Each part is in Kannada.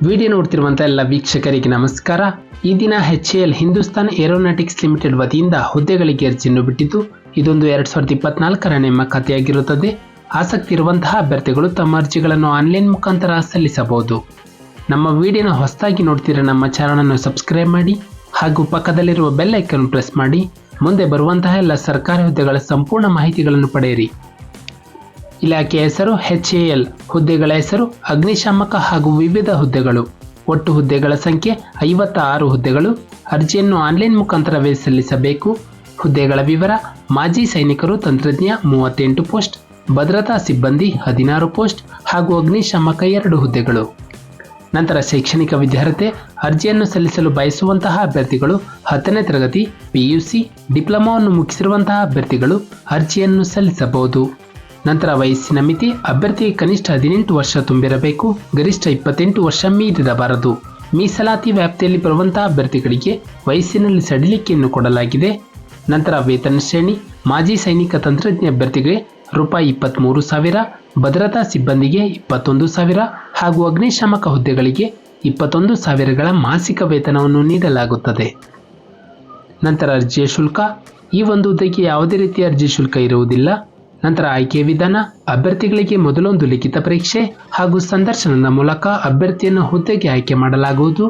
ವಿಡಿಯೋ ನೋಡ್ತಿರುವಂಥ ಎಲ್ಲ ವೀಕ್ಷಕರಿಗೆ ನಮಸ್ಕಾರ. ಈ ದಿನ HAL ಹಿಂದೂಸ್ತಾನ್ ಏರೋನಾಟಿಕ್ಸ್ ಲಿಮಿಟೆಡ್ ವತಿಯಿಂದ ಹುದ್ದೆಗಳಿಗೆ ಅರ್ಜಿಯನ್ನು ಬಿಟ್ಟಿದ್ದು, ಇದೊಂದು 2024ರ ನೇಮಕಾತಿಯಾಗಿರುತ್ತದೆ. ಆಸಕ್ತಿ ಇರುವಂತಹ ಅಭ್ಯರ್ಥಿಗಳು ತಮ್ಮ ಅರ್ಜಿಗಳನ್ನು ಆನ್ಲೈನ್ ಮುಖಾಂತರ ಸಲ್ಲಿಸಬಹುದು. ನಮ್ಮ ವಿಡಿಯೋನ ಹೊಸದಾಗಿ ನೋಡ್ತಿರೋ ನಮ್ಮ ಚಾನಲನ್ನು ಸಬ್ಸ್ಕ್ರೈಬ್ ಮಾಡಿ ಹಾಗೂ ಪಕ್ಕದಲ್ಲಿರುವ ಬೆಲ್ ಐಕನ್ ಪ್ರೆಸ್ ಮಾಡಿ. ಮುಂದೆ ಬರುವಂತಹ ಎಲ್ಲ ಸರ್ಕಾರಿ ಹುದ್ದೆಗಳ ಸಂಪೂರ್ಣ ಮಾಹಿತಿಗಳನ್ನು ಪಡೆಯಿರಿ. ಇಲಾಖೆಯ ಹೆಸರು HAL. ಹುದ್ದೆಗಳ ಹೆಸರು ಅಗ್ನಿಶಾಮಕ ಹಾಗೂ ವಿವಿಧ ಹುದ್ದೆಗಳು. ಒಟ್ಟು ಹುದ್ದೆಗಳ ಸಂಖ್ಯೆ 56 ಹುದ್ದೆಗಳು. ಅರ್ಜಿಯನ್ನು ಆನ್ಲೈನ್ ಮುಖಾಂತರವೇ ಸಲ್ಲಿಸಬೇಕು. ಹುದ್ದೆಗಳ ವಿವರ: ಮಾಜಿ ಸೈನಿಕರು ತಂತ್ರಜ್ಞ 38 ಪೋಸ್ಟ್, ಭದ್ರತಾ ಸಿಬ್ಬಂದಿ 16 ಪೋಸ್ಟ್ ಹಾಗೂ ಅಗ್ನಿಶಾಮಕ 2 ಹುದ್ದೆಗಳು. ನಂತರ ಶೈಕ್ಷಣಿಕ ವಿದ್ಯಾರ್ಹತೆ: ಅರ್ಜಿಯನ್ನು ಸಲ್ಲಿಸಲು ಬಯಸುವಂತಹ ಅಭ್ಯರ್ಥಿಗಳು 10ನೇ ತರಗತಿ PUC ಡಿಪ್ಲೊಮಾವನ್ನು ಮುಗಿಸಿರುವಂತಹ ಅಭ್ಯರ್ಥಿಗಳು ಅರ್ಜಿಯನ್ನು ಸಲ್ಲಿಸಬಹುದು. ನಂತರ ವಯಸ್ಸಿನ ಮಿತಿ: ಅಭ್ಯರ್ಥಿಗೆ ಕನಿಷ್ಠ 18 ವರ್ಷ ತುಂಬಿರಬೇಕು, ಗರಿಷ್ಠ 28 ವರ್ಷ ಮೀರಿರಬಾರದು. ಮೀಸಲಾತಿ ವ್ಯಾಪ್ತಿಯಲ್ಲಿ ಬರುವಂತಹ ಅಭ್ಯರ್ಥಿಗಳಿಗೆ ವಯಸ್ಸಿನಲ್ಲಿ ಸಡಿಲಿಕೆಯನ್ನು ಕೊಡಲಾಗಿದೆ. ನಂತರ ವೇತನ ಶ್ರೇಣಿ: ಮಾಜಿ ಸೈನಿಕ ತಂತ್ರಜ್ಞ ಅಭ್ಯರ್ಥಿಗೆ ರೂಪಾಯಿ 23,000, ಭದ್ರತಾ ಸಿಬ್ಬಂದಿಗೆ 21,000 ಹಾಗೂ ಅಗ್ನಿಶಾಮಕ ಹುದ್ದೆಗಳಿಗೆ 21,000ಗಳ ಮಾಸಿಕ ವೇತನವನ್ನು ನೀಡಲಾಗುತ್ತದೆ. ನಂತರ ಅರ್ಜಿಯ ಶುಲ್ಕ: ಈ ಒಂದು ಹುದ್ದೆಗೆ ಯಾವುದೇ ರೀತಿಯ ಅರ್ಜಿ ಶುಲ್ಕ ಇರುವುದಿಲ್ಲ. ನಂತರ ಆಯ್ಕೆ ವಿಧಾನ: ಅಭ್ಯರ್ಥಿಗಳಿಗೆ ಮೊದಲೊಂದು ಲಿಖಿತ ಪರೀಕ್ಷೆ ಹಾಗೂ ಸಂದರ್ಶನದ ಮೂಲಕ ಅಭ್ಯರ್ಥಿಯನ್ನು ಹುದ್ದೆಗೆ ಆಯ್ಕೆ ಮಾಡಲಾಗುವುದು.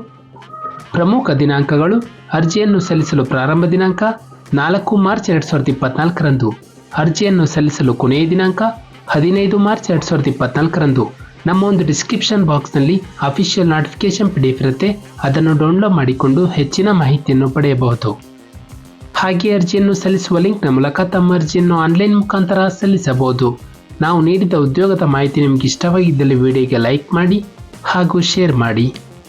ಪ್ರಮುಖ ದಿನಾಂಕಗಳು: ಅರ್ಜಿಯನ್ನು ಸಲ್ಲಿಸಲು ಪ್ರಾರಂಭ ದಿನಾಂಕ 4 ಮಾರ್ಚ್ 2024ರಂದು. ಅರ್ಜಿಯನ್ನು ಸಲ್ಲಿಸಲು ಕೊನೆಯ ದಿನಾಂಕ 15 ಮಾರ್ಚ್ 2024ರಂದು. ನಮ್ಮ ಒಂದು ಡಿಸ್ಕ್ರಿಪ್ಷನ್ ಬಾಕ್ಸ್ನಲ್ಲಿ ಅಫಿಷಿಯಲ್ ನೋಟಿಫಿಕೇಶನ್ PDF ಇರುತ್ತೆ, ಅದನ್ನು ಡೌನ್ಲೋಡ್ ಮಾಡಿಕೊಂಡು ಹೆಚ್ಚಿನ ಮಾಹಿತಿಯನ್ನು ಪಡೆಯಬಹುದು. ಹಾಗೆ ಅರ್ಜಿಯನ್ನು ಸಲ್ಲಿಸುವ ಲಿಂಕ್ನ ಮೂಲಕ ತಮ್ಮ ಅರ್ಜಿಯನ್ನು ಆನ್ಲೈನ್ ಮುಖಾಂತರ ಸಲ್ಲಿಸಬಹುದು. ನಾವು ನೀಡಿದ ಉದ್ಯೋಗದ ಮಾಹಿತಿ ನಿಮಗೆ ಇಷ್ಟವಾಗಿದ್ದಲ್ಲಿ ವಿಡಿಯೋಗೆ ಲೈಕ್ ಮಾಡಿ ಹಾಗೂ ಶೇರ್ ಮಾಡಿ.